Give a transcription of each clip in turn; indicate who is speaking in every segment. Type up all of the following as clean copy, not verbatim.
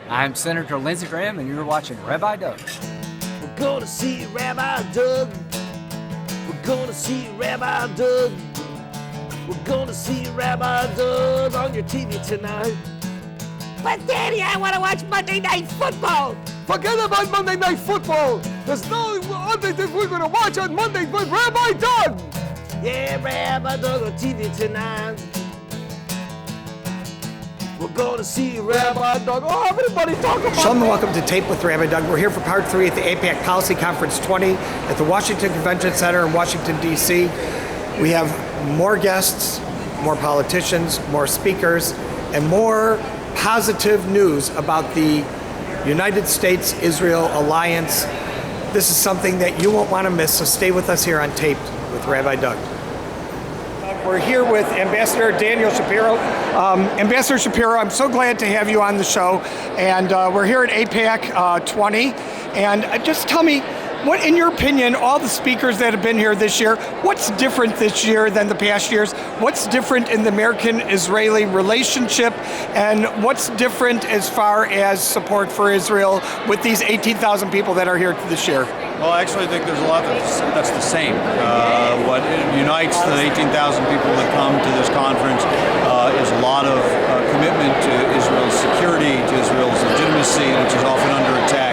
Speaker 1: I'm Senator Lindsey Graham, and you're watching Rabbi Doug.
Speaker 2: We're gonna see Rabbi Doug. We're gonna see Rabbi Doug. We're gonna see Rabbi Doug on your TV tonight. But Daddy, I want to watch Monday Night Football.
Speaker 3: Forget about Monday Night Football. There's no other thing we're going to watch on Monday but Rabbi Doug.
Speaker 2: Yeah, Rabbi Doug on TV tonight. We're going to see Rabbi Doug. Oh, everybody talk about
Speaker 4: Shalom and welcome to Tape with Rabbi Doug. We're here for part 3 at the AIPAC Policy Conference 20 at the Washington Convention Center in Washington, D.C. We have more guests, more politicians, more speakers, and more positive news about the United States-Israel alliance. This is something that you won't want to miss, so stay with us here on Tape with Rabbi Doug. We're here with Ambassador Daniel Shapiro. Ambassador Shapiro, I'm so glad to have you on the show. And we're here at AIPAC 20. And just tell me, what, in your opinion, all the speakers that have been here this year, what's different this year than the past years? What's different in the American-Israeli relationship? And what's different as far as support for Israel with these 18,000 people that are here this year?
Speaker 5: Well, actually, I think there's a lot that's the same. What unites the 18,000 people that come to this conference is a lot of commitment to Israel's security, to Israel's legitimacy, which is often under attack,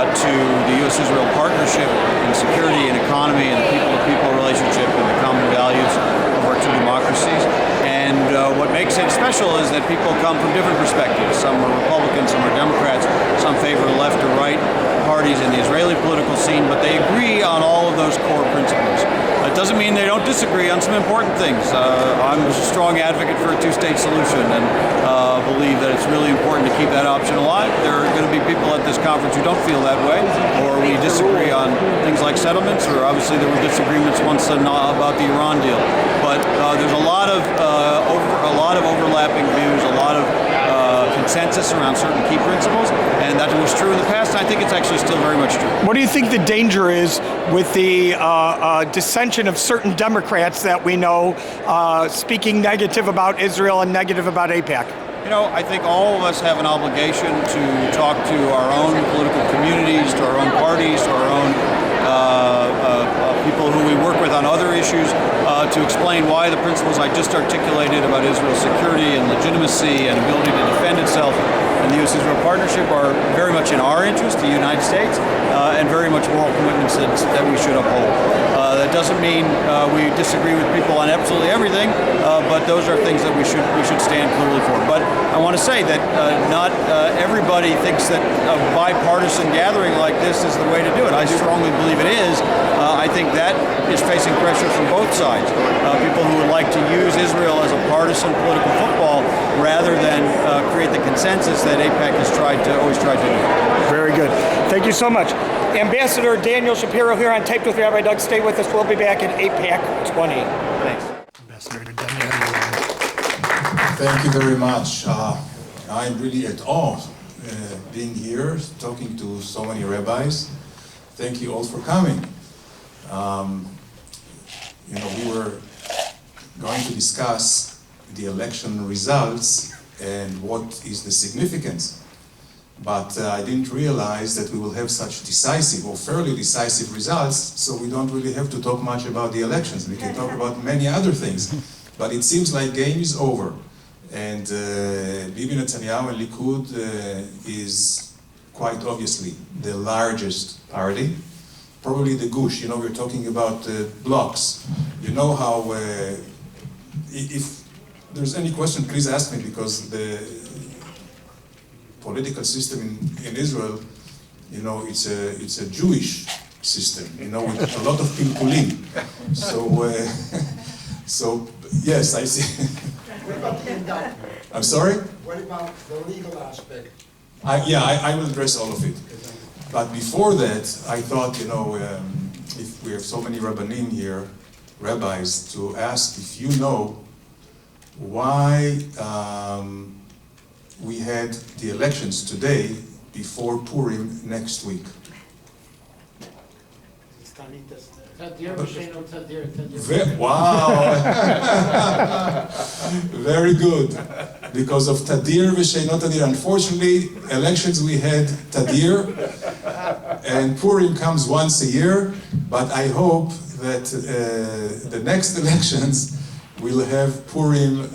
Speaker 5: to the U.S.-Israel partnership in security and economy and the people-to-people relationship and the common values of our two democracies. And what makes it special is that people come from different perspectives. Some are Republicans, some are Democrats, some favor left or right parties in the Israeli political scene, but they agree on all of those core principles. It doesn't mean they don't disagree on some important things. I'm a strong advocate for a two-state solution and believe that it's really important to keep that option alive. There are going to be people at this conference who don't feel that way, or we disagree on things like settlements, or obviously there were disagreements once about the Iran deal. But there's a lot of overlapping views, a lot of consensus around certain key principles, and that was true in the past, and I think it's actually still very much true.
Speaker 4: What do you think the danger is with the dissension of certain Democrats that we know speaking negative about Israel and negative about AIPAC?
Speaker 5: You know, I think all of us have an obligation to talk to our own political communities, to our own parties, to our own people who we work with on other issues, to explain why the principles I just articulated about Israel's security and legitimacy and ability to defend itself and the U.S.-Israel partnership are very much in our interest, the United States, and very much moral commitments that we should uphold. That doesn't mean we disagree with people on absolutely everything, but those are things that we should stand clearly for. But I want to say that not everybody thinks that a bipartisan gathering like this is the way to do it. I strongly believe it is. I think that is facing pressure from both sides. People who would like to use Israel as a partisan political football rather than create the consensus that AIPAC has always tried to do.
Speaker 4: Very good. Thank you so much. Ambassador Daniel Shapiro here on Taped with Rabbi Doug. Stay with us. We'll be back at AIPAC 20. Thanks.
Speaker 6: Ambassador Danny Ayalon. Thank you very much. I'm really at awe being here, talking to so many rabbis. Thank you all for coming. We were going to discuss the election results and what is the significance. But I didn't realize that we will have such decisive or fairly decisive results, so we don't really have to talk much about the elections. We can talk about many other things. But it seems like game is over. And Bibi Netanyahu and Likud is quite obviously the largest party. Probably the Gush, we're talking about blocks. You know how, if there's any question, please ask me, because the political system in Israel, it's a Jewish system, with a lot of pilpulim. So yes, I see.
Speaker 7: What about the indictment?
Speaker 6: I'm sorry?
Speaker 7: What about the legal aspect?
Speaker 6: I will address all of it. But before that, I thought, if we have so many rabbanim here, rabbis, to ask if you know why we had the elections today before Purim next week. Wow! Very good. because of Tadir v'Sheino Tadir. Unfortunately, elections we had Tadir, and Purim comes once a year, but I hope that the next elections will have Purim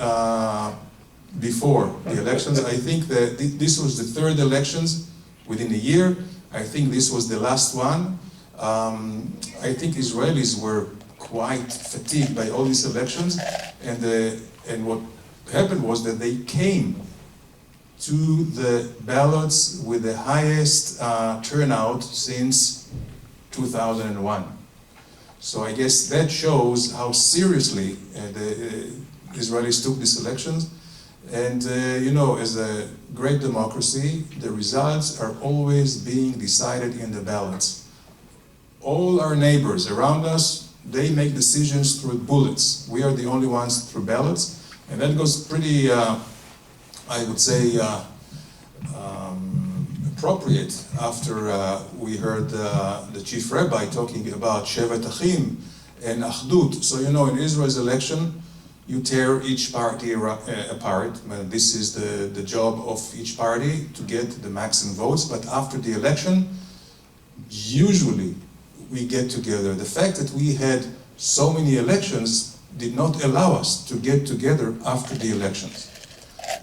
Speaker 6: before the elections. I think that this was the third elections within a year. I think this was the last one. I think Israelis were quite fatigued by all these elections, and what happened was that they came to the ballots with the highest turnout since 2001. So I guess that shows how seriously the Israelis took these elections. And you know, as a great democracy, the results are always being decided in the ballots. All our neighbors around us, they make decisions through bullets. We are the only ones through ballots. And that goes pretty, I would say, appropriate after we heard the chief rabbi talking about Shevet Achim and Achdut. So you know, in Israel's election, you tear each party apart. This is the job of each party to get the maximum votes. But after the election, usually we get together. The fact that we had so many elections did not allow us to get together after the elections.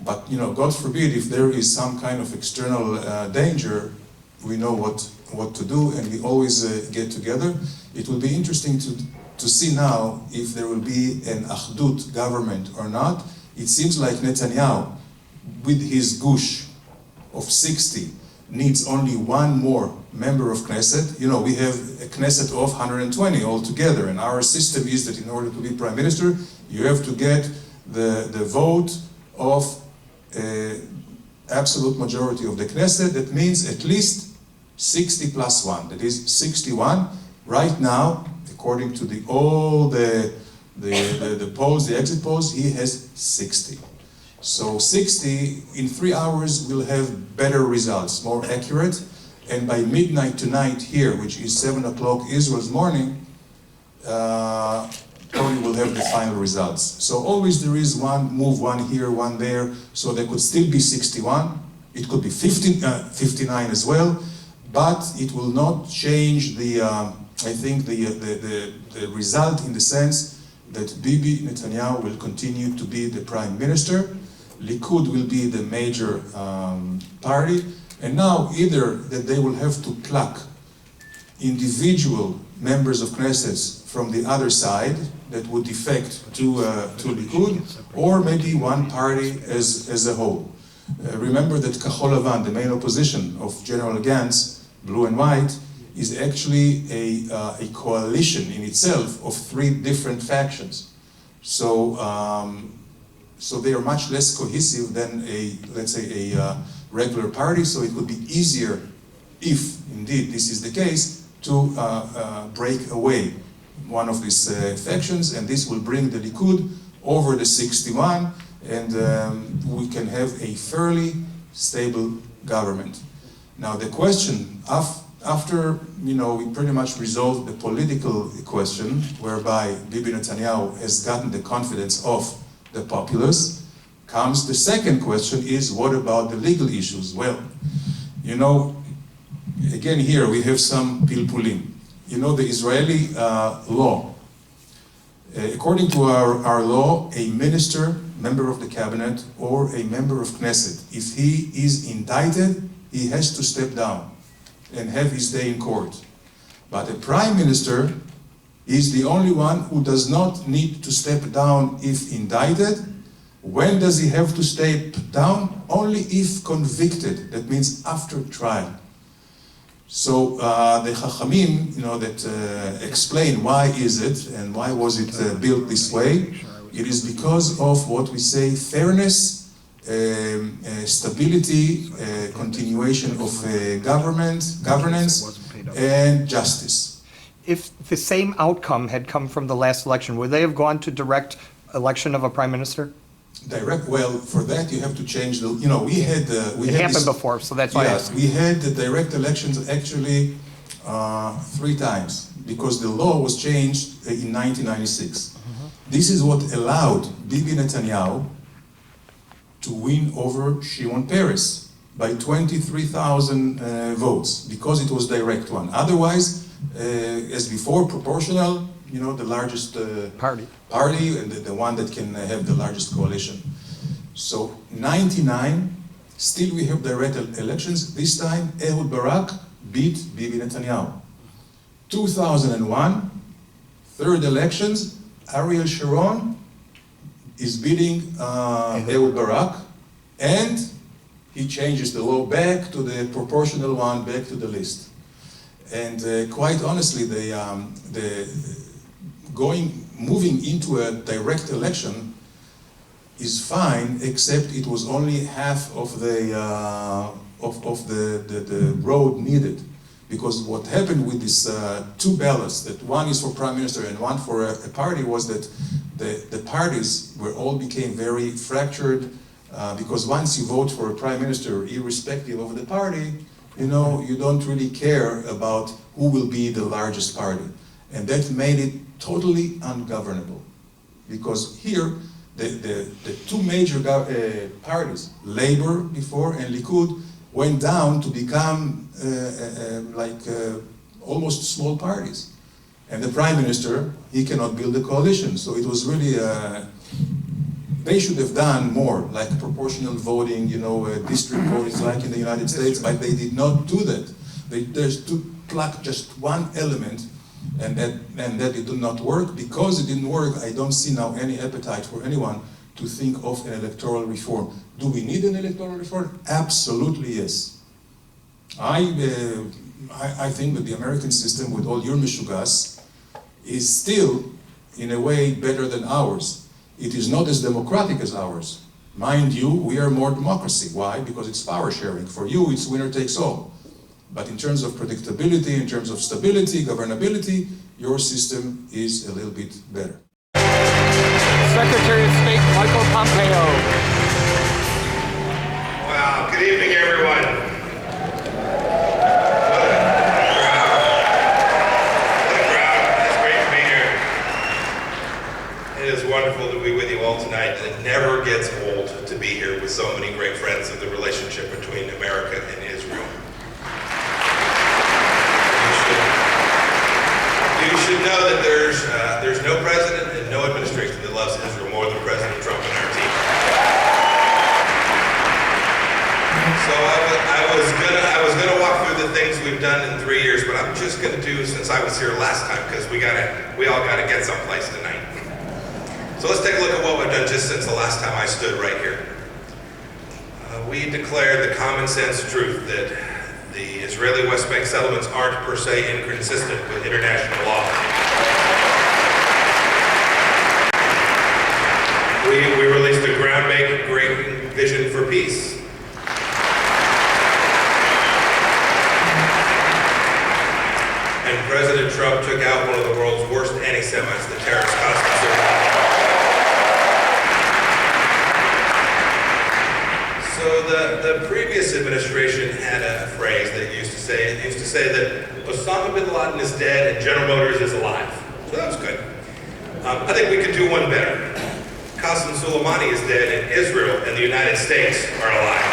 Speaker 6: But you know, God forbid, if there is some kind of external danger, we know what to do, and we always get together. It will be interesting to see now if there will be an Achdut government or not. It seems like Netanyahu, with his gush of 60, needs only one more member of Knesset. You know, we have a Knesset of 120 altogether, and our system is that in order to be prime minister, you have to get the vote of absolute majority of the Knesset. That means at least 60 plus 1, that is 61. Right now, according to all the polls, the exit polls, he has 60. So 60, in 3 hours, will have better results, more accurate. And by midnight tonight here, which is 7 o'clock Israel's morning, probably will have the final results. So always there is one move, one here, one there, so there could still be 61. It could be 59 as well, but it will not change the, I think, the result in the sense that Bibi Netanyahu will continue to be the prime minister. Likud will be the major party, and now either that they will have to pluck individual members of Knesset from the other side that would defect to Likud, or maybe one party as a whole. Remember that Kahol Lavan, the main opposition of General Gantz, blue and white, is actually a coalition in itself of 3 different factions. So they are much less cohesive than let's say a regular party, so it would be easier, if indeed this is the case, to break away one of these factions, and this will bring the Likud over the 61, and we can have a fairly stable government. Now the question, after we pretty much resolved the political question, whereby Bibi Netanyahu has gotten the confidence of the populace, comes the second question is, what about the legal issues? Well, again here we have some pilpulim. The Israeli law. According to our law, a minister, member of the cabinet, or a member of Knesset, if he is indicted, he has to step down and have his day in court. But a prime minister is the only one who does not need to step down if indicted. When does he have to step down? Only if convicted. That means after trial. So the Chachamim, that explain why is it and why was it built this way. It is because of what we say, fairness, stability, continuation of governance, and justice.
Speaker 4: If the same outcome had come from the last election, would they have gone to direct election of a prime minister?
Speaker 6: Direct, well, for that you have to change the, we had
Speaker 4: it happened before, so that's why I asked.
Speaker 6: We had the direct elections actually 3 times, because the law was changed in 1996. This is what allowed Bibi Netanyahu to win over Shimon Peres by 23,000 votes, because it was direct one. Otherwise, as before, proportional, the largest party and the one that can have the largest coalition. So 99, still we have direct elections. This time, Ehud Barak beat Bibi Netanyahu. 2001, third elections, Ariel Sharon is beating Ehud Barak, and he changes the law back to the proportional one, back to the list. And quite honestly, moving into a direct election is fine, except it was only half of the road needed. Because what happened with these two ballots, that one is for prime minister and one for a party, was that the parties all became very fractured, because once you vote for a prime minister, irrespective of the party, you don't really care about who will be the largest party. And that made it totally ungovernable. Because here, the two major parties, Labour before and Likud, went down to become almost small parties. And the prime minister, he cannot build a coalition. So it was really, they should have done more, like proportional voting, district voting like in the United States, but they did not do that. They just plucked just one element, and that it did not work. Because it didn't work, I don't see now any appetite for anyone to think of an electoral reform. Do we need an electoral reform? Absolutely yes. I think that the American system, with all your mishugas, is still, in a way, better than ours. It is not as democratic as ours. Mind you, we are more democracy. Why? Because it's power sharing. For you, it's winner takes all. But in terms of predictability, in terms of stability, governability, your system is a little bit better.
Speaker 3: Secretary of State Mike Pompeo.
Speaker 8: Wow, good evening, everyone. What a crowd. It's great to be here. It is wonderful to be with you all tonight, and it never gets old to be here with so many great friends of the relationship between America and Israel. You should know that there's no president and no administration that loves Israel more than President Trump and our team. So I was gonna walk through the things we've done in 3 years, but I'm just gonna do, since I was here last time, because we all gotta get someplace tonight. So let's take a look at what we've done just since the last time I stood right here. We declared the common sense truth that the Israeli West Bank settlements aren't per se inconsistent with international law. We released a groundbreaking vision for peace. And President Trump took out one of the world's worst anti-Semites, the terrorist Congressman. So the previous administration had a phrase that used to say that Osama bin Laden is dead and General Motors is alive. So that was good. I think we could do one better. Qasem Soleimani is dead and Israel and the United States are alive.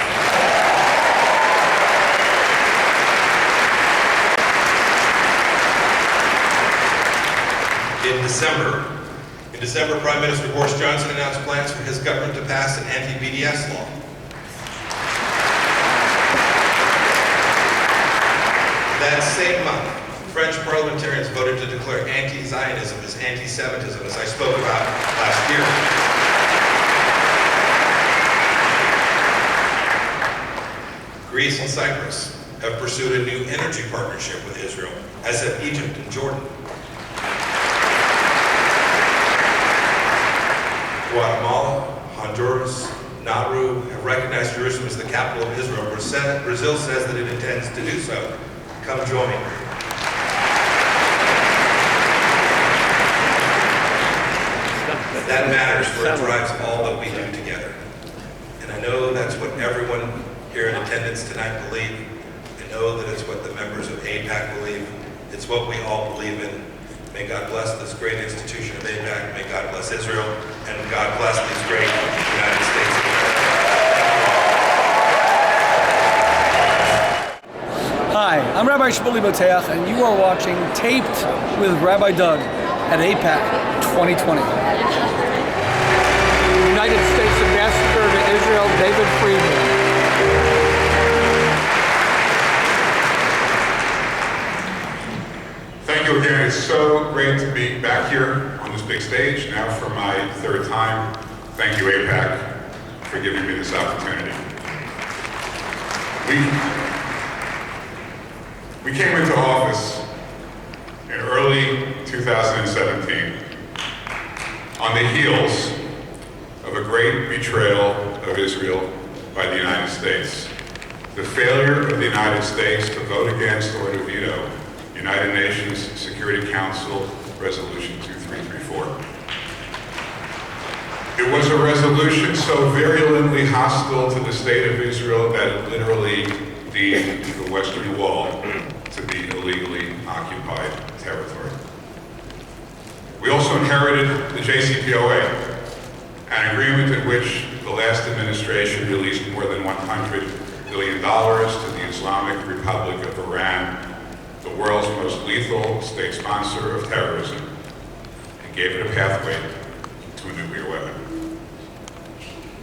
Speaker 8: In December, Prime Minister Boris Johnson announced plans for his government to pass an anti-BDS law. That same month, French parliamentarians voted to declare anti-Zionism as anti-Semitism, as I spoke about last year. Greece and Cyprus have pursued a new energy partnership with Israel, as have Egypt and Jordan. Guatemala, Honduras, Nauru have recognized Jerusalem as the capital of Israel. Brazil says that it intends to do so. Come join me. That matters, for it drives all that we do together. And I know that's what everyone here in attendance tonight believe. I know that it's what the members of AIPAC believe. It's what we all believe in. May God bless this great institution of AIPAC. May God bless Israel. And God bless these great United States of America.
Speaker 3: I'm Rabbi Shmuley Boteach, and you are watching Taped with Rabbi Doug at AIPAC 2020. United States Ambassador to Israel, David Friedman.
Speaker 9: Thank you again. It's so great to be back here on this big stage, now for my third time. Thank you, AIPAC, for giving me this opportunity. We came into office in early 2017 on the heels of a great betrayal of Israel by the United States. The failure of the United States to vote against or to veto United Nations Security Council Resolution 2334. It was a resolution so virulently hostile to the state of Israel that it literally deemed the Western Wall to be illegally occupied territory. We also inherited the JCPOA, an agreement in which the last administration released more than $100 billion to the Islamic Republic of Iran, the world's most lethal state sponsor of terrorism, and gave it a pathway to a nuclear weapon.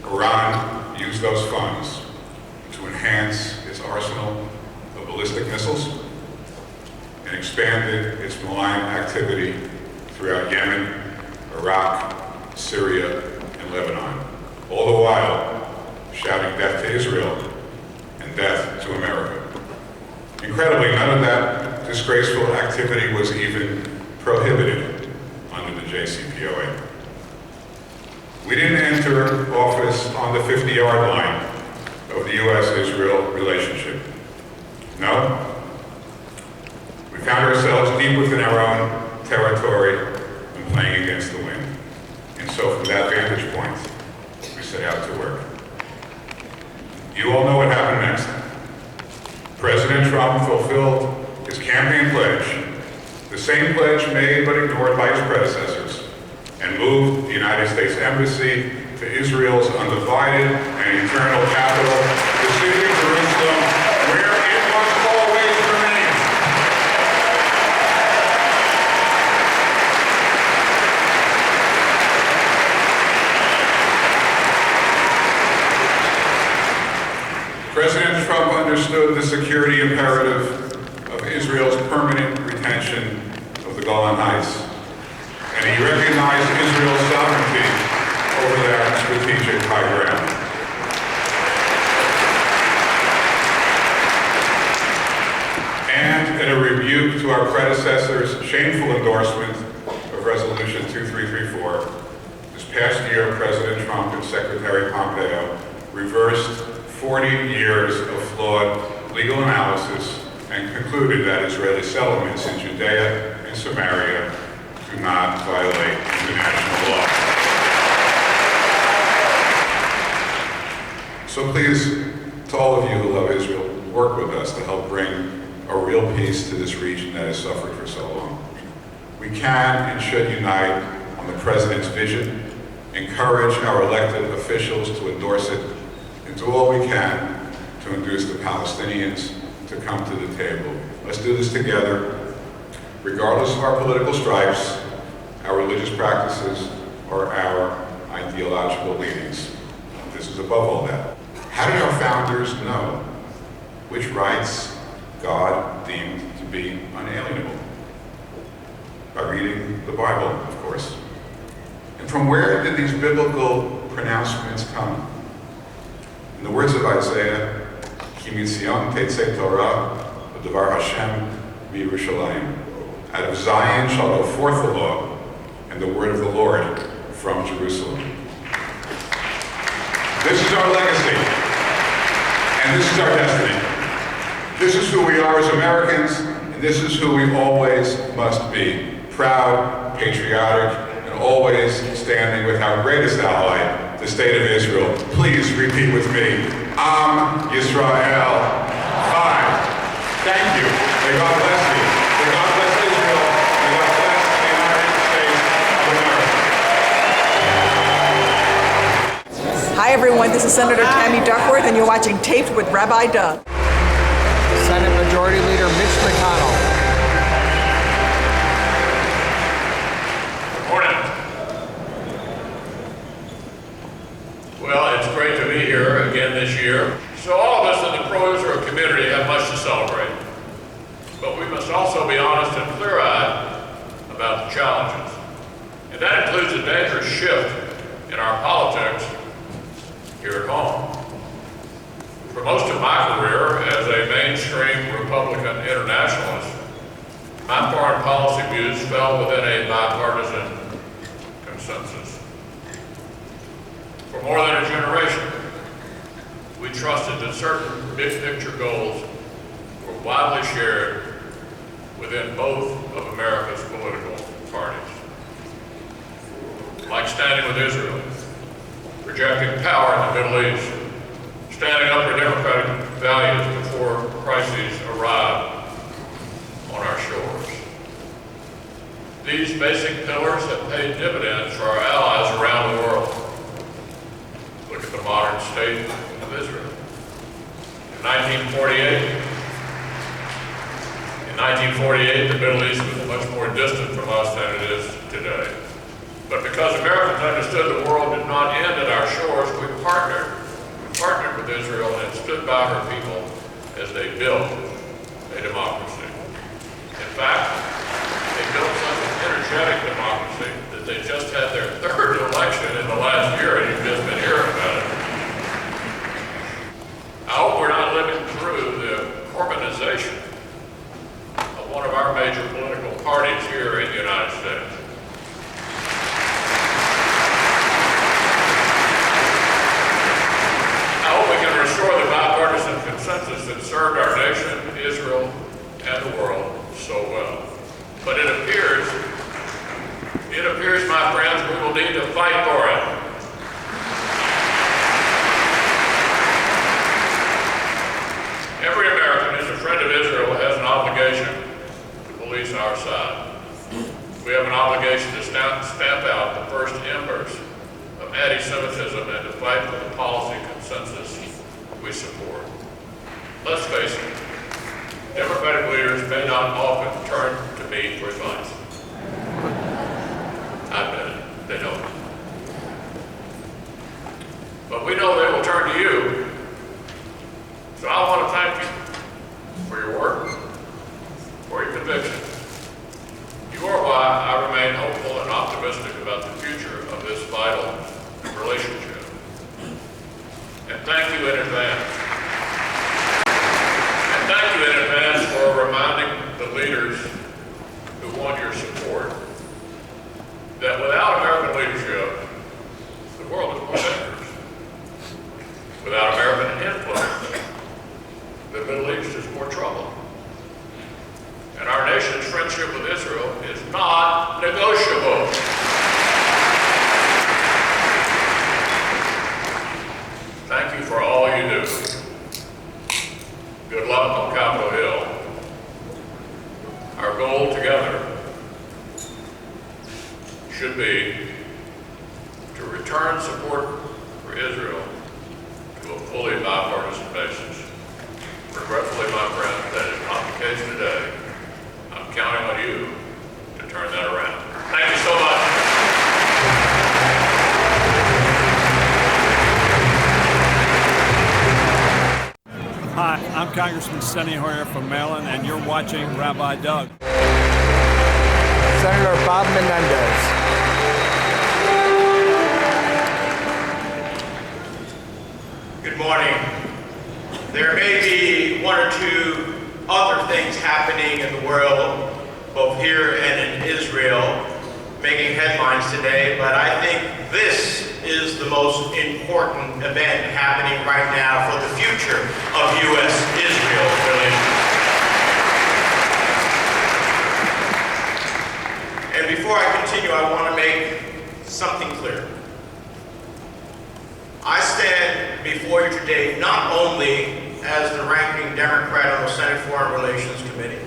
Speaker 9: Iran used those funds to enhance its arsenal of ballistic missiles and expanded its malign activity throughout Yemen, Iraq, Syria, and Lebanon, all the while shouting death to Israel and death to America. Incredibly, none of that disgraceful activity was even prohibited under the JCPOA. We didn't enter office on the 50-yard line of the U.S.-Israel relationship. No. We found ourselves deep within our own territory and playing against the wind. And so from that vantage point, we set out to work. You all know what happened next. President Trump fulfilled his campaign pledge, the same pledge made but ignored by his predecessors, and moved the United States Embassy to Israel's undivided and eternal capital, the city of Jerusalem, where it must always remain. President Trump understood the security imperative of Israel's permanent retention of the Golan Heights, and he recognized Israel's sovereignty over that strategic high ground. And in a rebuke to our predecessor's shameful endorsement of Resolution 2334, this past year, President Trump and Secretary Pompeo reversed 40 years of flawed legal analysis and concluded that Israeli settlements in Judea and Samaria do not violate international law. So please, to all of you who love Israel, work with us to help bring a real peace to this region that has suffered for so long. We can and should unite on the President's vision, encourage our elected officials to endorse it, and do all we can to induce the Palestinians to come to the table. Let's do this together, regardless of our political stripes, our religious practices, or our ideological leanings. This is above all that. How did our founders know which rights God deemed to be unalienable? By reading the Bible, of course. And from where did these biblical pronouncements come? In the words of Isaiah, Ki mitzion tetzeh Torah, v'devar Hashem miYerushalayim. Out of Zion shall go forth the law, and the word of the Lord from Jerusalem. This is our legacy, and this is our destiny. This is who we are as Americans, and this is who we always must be. Proud, patriotic, and always standing with our greatest ally, the State of Israel. Please repeat with me. Am Yisrael. Chai. Thank you. May God bless you. May God bless Israel. May God bless the United States of America.
Speaker 10: Hi everyone, this is Senator Tammy Duckworth and you're watching Taped with Rabbi Doug.
Speaker 4: Senate Majority Majority Leader Mitch McConnell.
Speaker 10: Good morning. Well, it's great to be here again this year. So all of us in the pro-Israel community have much to celebrate. But we must also be honest and clear-eyed about the challenges. And that includes a dangerous shift in our politics here at home. For most of my career as a mainstream Republican internationalist, my foreign policy views fell within a bipartisan consensus. For more than a generation, we trusted that certain big picture goals were widely shared within both of America's political parties. Like standing with Israel, rejecting power in the Middle East, standing up for democratic values before crises arrive on our shores. These basic pillars have paid dividends for our allies around the world. Look at the modern state of Israel. In 1948, the Middle East was much more distant from us than it is today. But because Americans understood the world did not end at our shores, we partnered with Israel and stood by her people as they built a democracy. In fact, they built such an energetic democracy that they just had their third election in the last year, and you've just been hearing about it. I hope we're not living through the Corbynization of one of our major political parties here in the United States. I hope we can restore the bipartisan consensus that served our nation, Israel, and the world so well. But it appears, my friends, we will need to fight for it. Every American who's a friend of Israel has an obligation to police our side. We have an obligation to stamp out the first embers of anti-Semitism and to fight for the policy consensus we support. Let's face it, Democratic leaders may not often turn to me for advice. I bet they don't. But we know they will turn to you. So I want to thank you for your work, for your conviction. You are why I remain hopeful and optimistic about the future of this vital relationship. And thank you in advance. And thank you in advance for reminding the leaders who want your support that without American leadership, the world is more dangerous. Without American influence, the Middle East is more trouble. And our nation's friendship with Israel is not negotiable. Thank you for all you do. Good luck on Capitol Hill. Our goal together should be to return support for Israel to a fully bipartisan basis. Regretfully, my friend, that is not the case today. I'm counting on you to turn that around. Thank you so much.
Speaker 11: Hi, I'm Congressman Steny Hoyer from Maryland, and you're watching Rabbi Doug.
Speaker 4: Senator Bob Menendez.
Speaker 12: Good morning. There may be one or two other things happening in the world, both here and in Israel, making headlines today, but I think this is the most important event happening right now for the future of U.S.-Israel relations. And before I continue, I want to make something clear. I stand before you today not only as the ranking Democrat on the Senate Foreign Relations Committee,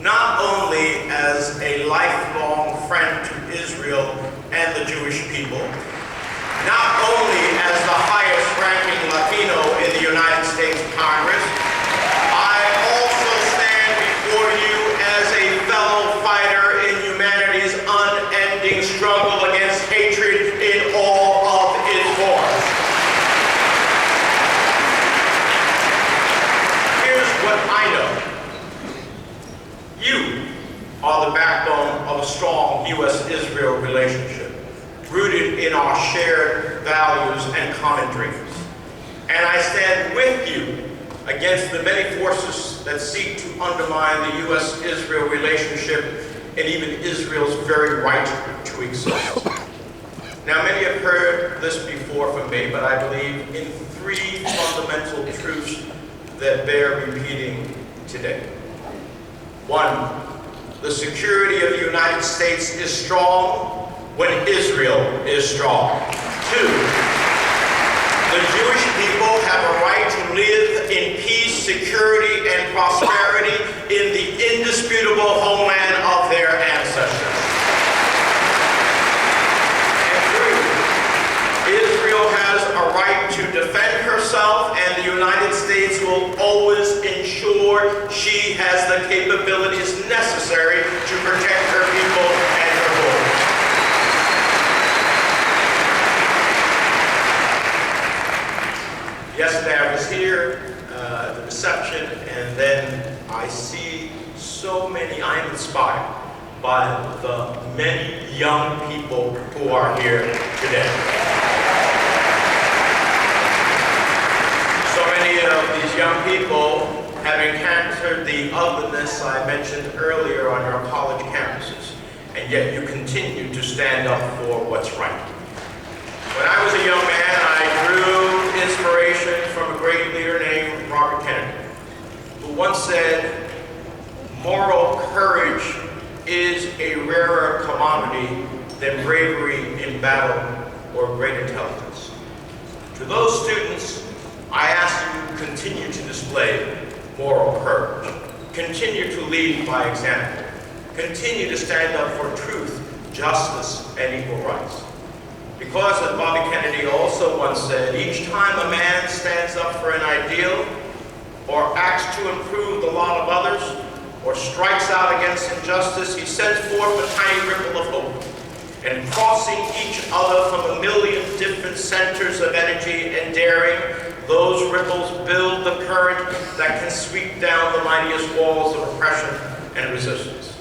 Speaker 12: not only as a lifelong friend to Israel and the Jewish people, not only as the highest ranking Latino in the United States Congress, I also stand what I know. You are the backbone of a strong U.S.-Israel relationship, rooted in our shared values and common dreams. And I stand with you against the many forces that seek to undermine the U.S.-Israel relationship and even Israel's very right to exist. Now, many have heard this before from me, but I believe in three fundamental truths that bear repeating today. One, the security of the United States is strong when Israel is strong. Two, the Jewish people have a right to live in peace, security, and prosperity in the indisputable homeland of their ancestors. And three, Israel has a right to defend herself, and the United States will always ensure she has the capabilities necessary to protect her people and her borders. Yesterday I was here at the reception, and then I see so many, I'm inspired by the many young people who are here today. So many of these young people have encountered the otherness I mentioned earlier on your college campuses, and yet you continue to stand up for what's right. When I was a young man, I drew inspiration from a great leader named Robert Kennedy, who once said, "Moral courage is a rarer commodity than bravery in battle or great intelligence." To those students, I ask you to continue to display moral courage. Continue to lead by example. Continue to stand up for truth, justice, and equal rights. Because, as Bobby Kennedy also once said, each time a man stands up for an ideal, or acts to improve the lot of others, or strikes out against injustice, he sends forth a tiny ripple of hope. And crossing each other from a million different centers of energy and daring, those ripples build the current that can sweep down the mightiest walls of oppression and resistance.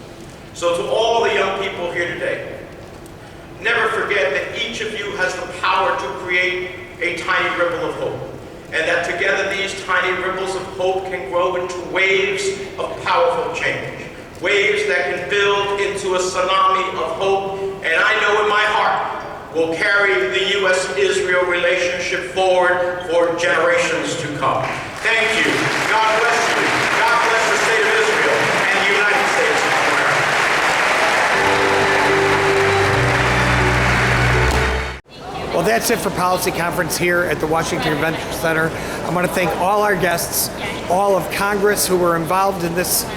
Speaker 12: So to all the young people here today, never forget that each of you has the power to create a tiny ripple of hope, and that together these tiny ripples of hope can grow into waves of powerful change, waves that can build into a tsunami of hope, and I know in my heart will carry the U.S.-Israel relationship forward for generations to come. Thank you. God bless you. God bless the state of Israel and the United States of America.
Speaker 4: Well, that's it for Policy Conference here at the Washington Convention Center. I want to thank all our guests, all of Congress who were involved in this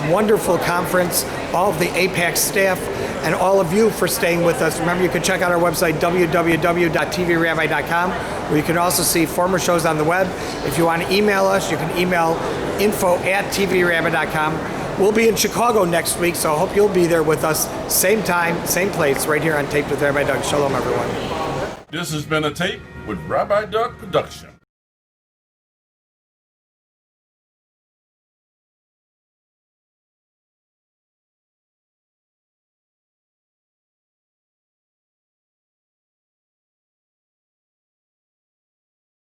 Speaker 4: wonderful conference, all of the AIPAC staff, and all of you for staying with us. Remember, you can check out our website, www.tvrabbi.com, where you can also see former shows on the web. If you want to email us, you can email info@tvrabbi.com. We'll be in Chicago next week, so I hope you'll be there with us. Same time, same place, right here on Taped with Rabbi Doug. Shalom, everyone.
Speaker 13: This has been a tape with Rabbi Doug Production.